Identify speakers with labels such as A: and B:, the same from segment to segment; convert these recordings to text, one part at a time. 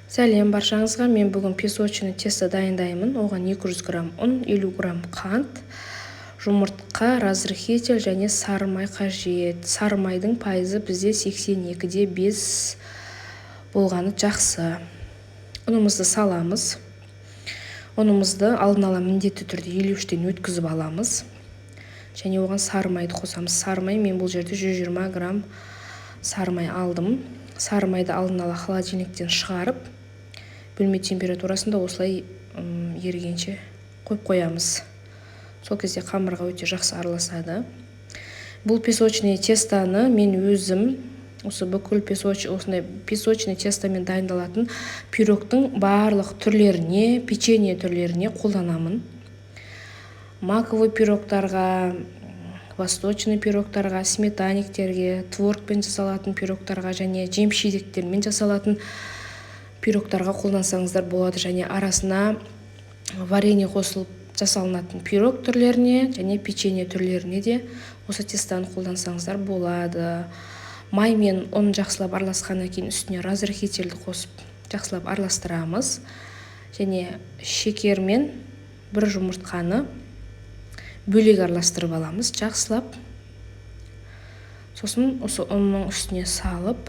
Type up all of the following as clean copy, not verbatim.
A: Сәлем баршаңызға. Мен бүгін песочный тесто дайындаймын. Оған 200 грамм ұн, 50 грамм қант, жұмыртқа, разрыхитель және сары май қажет. Сары майдың пайызы бізде 82-де 5 болғаны жақсы. Ұнымызды саламыз. Ұнымызды алдын ала міндетті түрде 53-тен өткізіп аламыз. Және оған сары майды қосамыз. Сары май мен бұл жерде 120 грамм сары май алдым. Сары майды алдын ала холодильниктен шығарып, бөлме температурасында осылай ергенше қойып қоямыз. Сол кезде қамырға өте жақсы араласады. Бұл песочный тестаны мен өзім осы бүкіл песочный тестомен дайындалатын пирогтың барлық түрлеріне, печенье түрлеріне қолданамын. Маковый пирогтарға, восточный пирогтарға, сметаниктерге, творогпен жасалатын пирогтарға және жемшеліктермен жасалатын пирогтарға қолдансаңыздар болады. Және арасына варенье қосылып жасалынатын пирог түрлеріне және печенье түрлеріне де осы тестаны қолдансаңыздар болады. Май мен ұн жақсылап араласқаннан кейін үстіне разрыхительді қосып жақсылап араластырамыз. Және шекер мен бір жұмыртқаны бөлек араластырып аламыз жақсылап. Сосын осы ұнның үстіне салып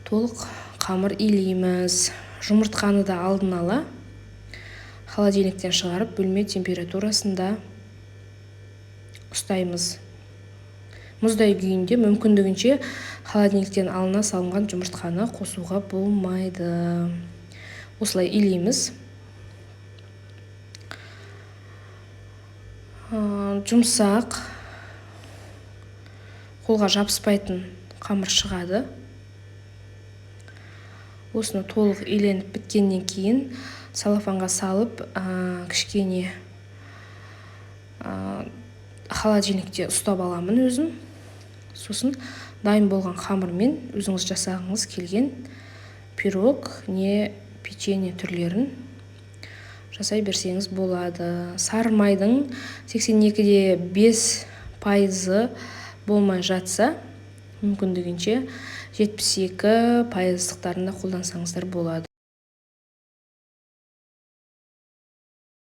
A: толық қамыр илейміз. Жұмыртқаны да алдын ала холодильниктен шығарып бөлме температурасында ұстаймыз. Мұздай күйінде мүмкіндігінше холодильниктен алына салынған жұмыртқаны қосуға болмайды. Осылай илейміз. Жұмсақ, қолға жабыспайтын қамыр шығады. Осыны толық иленіп біткеннен кейін салафанға салып, кішкене холодильникте ұстап аламын өзім. Сосын дайын болған қамырмен өзіңіз жасағыңыз келген пирог не печенье түрлерін жасай берсеңіз болады. Сары майдың 82-де 5% болмай жатса, мүмкіндігінше 72% қолдансаңыздар болады.